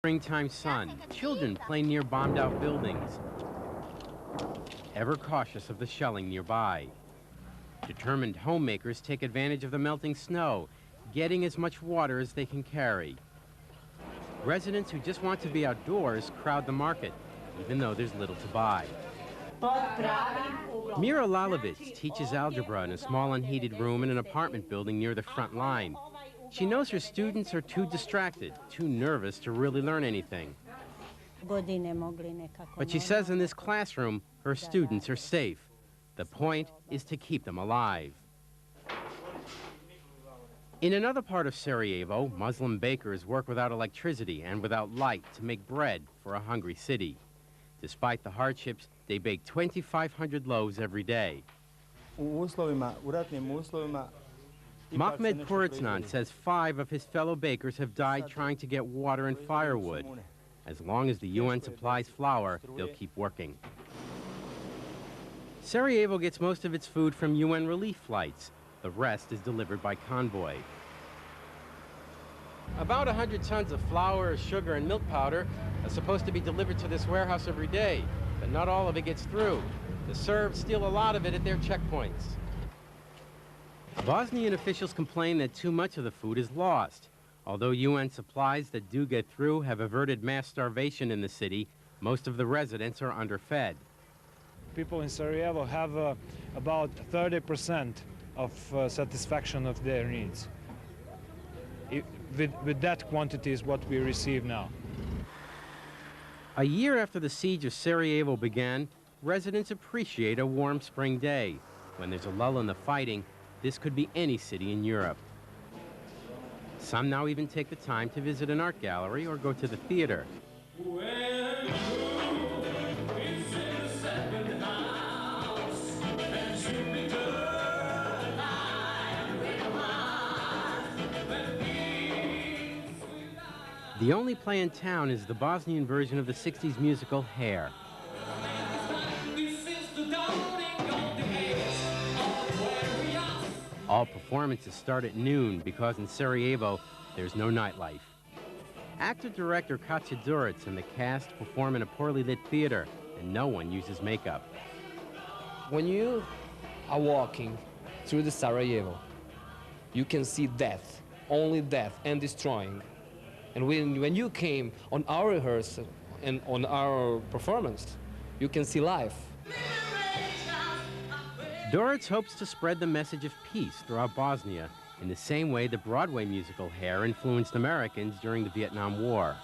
Springtime sun, children play near bombed-out buildings, ever cautious of the shelling nearby. Determined homemakers take advantage of the melting snow, getting as much water as they can carry. Residents who just want to be outdoors crowd the market, even though there's little to buy. Mira Lalovich teaches algebra in a small unheated room in an apartment building near the front line. She knows her students are too distracted, too nervous to really learn anything. But she says in this classroom, her students are safe. The point is to keep them alive. In another part of Sarajevo, Muslim bakers work without electricity and without light to make bread for a hungry city. Despite the hardships, they bake 2,500 loaves every day. Mahmed Kuritsnan says 5 of his fellow bakers have died trying to get water and firewood. As long as the UN supplies flour, they'll keep working. Sarajevo gets most of its food from UN relief flights. The rest is delivered by convoy. About 100 tons of flour, sugar, and milk powder are supposed to be delivered to this warehouse every day, but not all of it gets through. The Serbs steal a lot of it at their checkpoints. Bosnian officials complain that too much of the food is lost. Although UN supplies that do get through have averted mass starvation in the city, most of the residents are underfed. People in Sarajevo have about 30% of satisfaction of their needs. With that quantity is what we receive now. A year after the siege of Sarajevo began, residents appreciate a warm spring day. When there's a lull in the fighting, this could be any city in Europe. Some now even take the time to visit an art gallery or go to the theater. The only play in town is the Bosnian version of the 60s musical Hair. All performances start at noon because in Sarajevo, there's no nightlife. Actor-director Katja Duritz and the cast perform in a poorly lit theater, and no one uses makeup. When you are walking through the Sarajevo, you can see death, only death and destroying. And when you came on our rehearsal and on our performance, you can see life. Duritz hopes to spread the message of peace throughout Bosnia in the same way the Broadway musical Hair influenced Americans during the Vietnam War.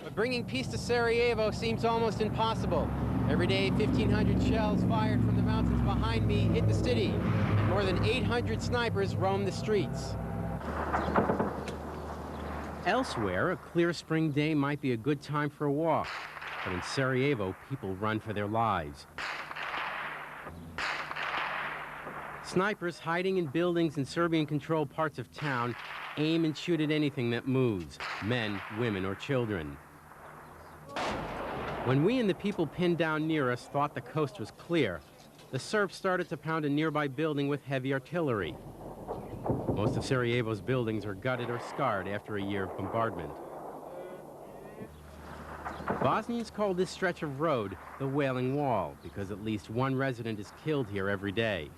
But bringing peace to Sarajevo seems almost impossible. Every day, 1,500 shells fired from the mountains behind me hit the city, and more than 800 snipers roam the streets. Elsewhere, a clear spring day might be a good time for a walk, but in Sarajevo, people run for their lives. Snipers hiding in buildings in Serbian-controlled parts of town aim and shoot at anything that moves, men, women, or children. When we and the people pinned down near us thought the coast was clear, the Serbs started to pound a nearby building with heavy artillery. Most of Sarajevo's buildings are gutted or scarred after a year of bombardment. Bosnians call this stretch of road the Wailing Wall because at least one resident is killed here every day.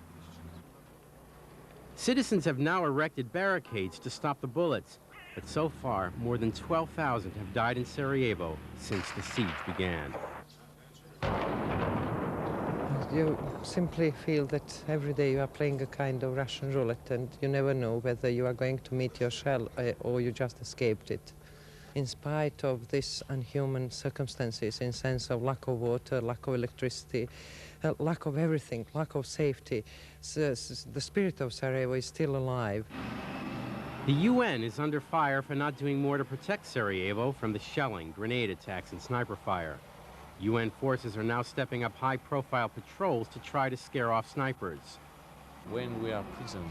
Citizens have now erected barricades to stop the bullets, but so far, more than 12,000 have died in Sarajevo since the siege began. You simply feel that every day you are playing a kind of Russian roulette, and you never know whether you are going to meet your shell or you just escaped it. In spite of these unhuman circumstances, in sense of lack of water, lack of electricity, lack of everything, lack of safety, the spirit of Sarajevo is still alive. The UN is under fire for not doing more to protect Sarajevo from the shelling, grenade attacks, and sniper fire. UN forces are now stepping up high-profile patrols to try to scare off snipers. When we are present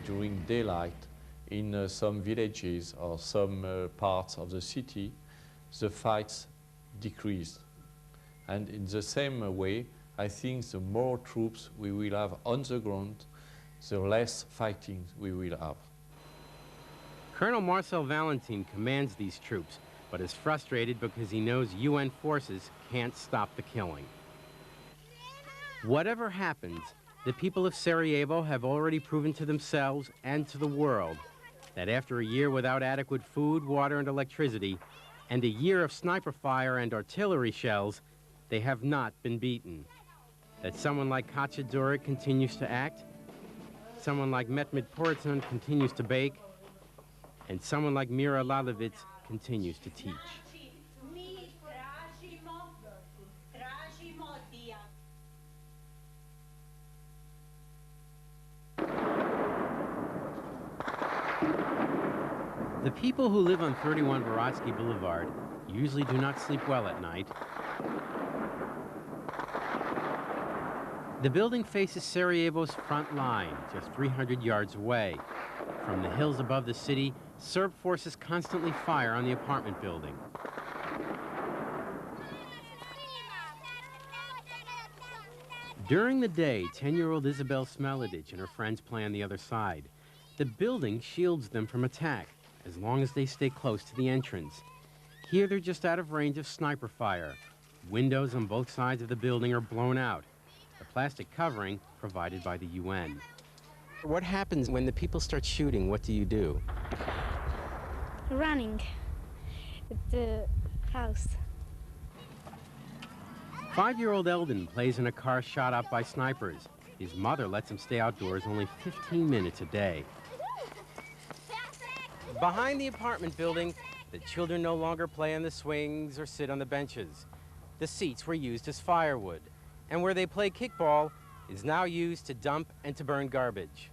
during daylight in some villages or some parts of the city, the fights decrease. And in the same way, I think the more troops we will have on the ground, the less fighting we will have. Colonel Marcel Valentin commands these troops, but is frustrated because he knows UN forces can't stop the killing. Whatever happens, the people of Sarajevo have already proven to themselves and to the world that after a year without adequate food, water, and electricity, and a year of sniper fire and artillery shells, they have not been beaten. That someone like Katja Duric continues to act, someone like Mehmet Porzan continues to bake, and someone like Mira Lalovic continues to teach. The people who live on 31 Varatsky Boulevard usually do not sleep well at night. The building faces Sarajevo's front line, just 300 yards away. From the hills above the city, Serb forces constantly fire on the apartment building. During the day, 10-year-old Isabel Smeladic and her friends play on the other side. The building shields them from attack, as long as they stay close to the entrance. Here they're just out of range of sniper fire. Windows on both sides of the building are blown out. The plastic covering provided by the UN. What happens when the people start shooting? What do you do? Running at the house. 5-year-old Eldon plays in a car shot up by snipers. His mother lets him stay outdoors only 15 minutes a day. Behind the apartment building, the children no longer play on the swings or sit on the benches. The seats were used as firewood, and where they play kickball is now used to dump and to burn garbage.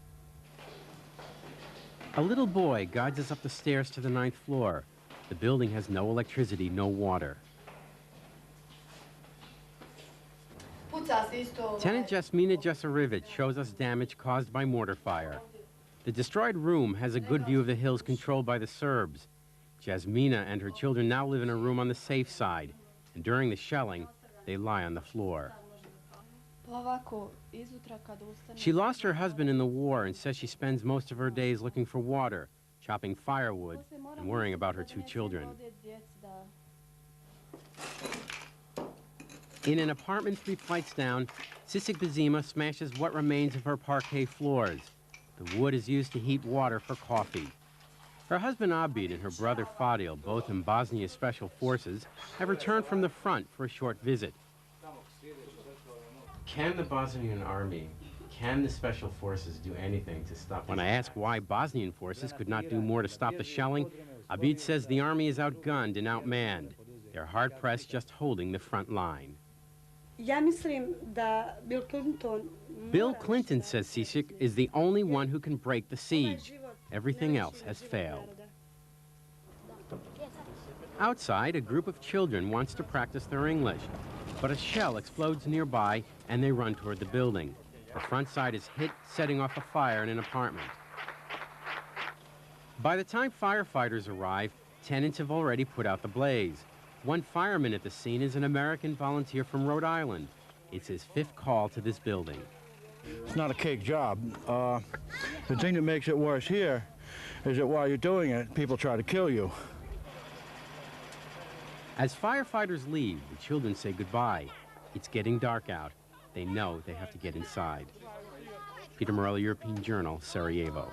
A little boy guides us up the stairs to the 9th floor. The building has no electricity, no water. Tenant Jasmina Jasarevich shows us damage caused by mortar fire. The destroyed room has a good view of the hills controlled by the Serbs. Jasmina and her children now live in a room on the safe side, and during the shelling, they lie on the floor. She lost her husband in the war and says she spends most of her days looking for water, chopping firewood, and worrying about her 2 children. In an apartment 3 flights down, Sisik Bazima smashes what remains of her parquet floors. The wood is used to heat water for coffee. Her husband Abid and her brother Fadil, both in Bosnia's Special Forces, have returned from the front for a short visit. Can the Bosnian army, can the Special Forces do anything to stop? When I ask why Bosnian forces could not do more to stop the shelling, Abid says the army is outgunned and outmanned. They're hard-pressed just holding the front line. Bill Clinton says Sisik is the only one who can break the siege. Everything else has failed. Outside, a group of children wants to practice their English, but a shell explodes nearby and they run toward the building. The front side is hit, setting off a fire in an apartment. By the time firefighters arrive, tenants have already put out the blaze. One fireman at the scene is an American volunteer from Rhode Island. It's his 5th call to this building. It's not a cake job. The thing that makes it worse here is that while you're doing it, people try to kill you. As firefighters leave, the children say goodbye. It's getting dark out. They know they have to get inside. Peter Morello, European Journal, Sarajevo.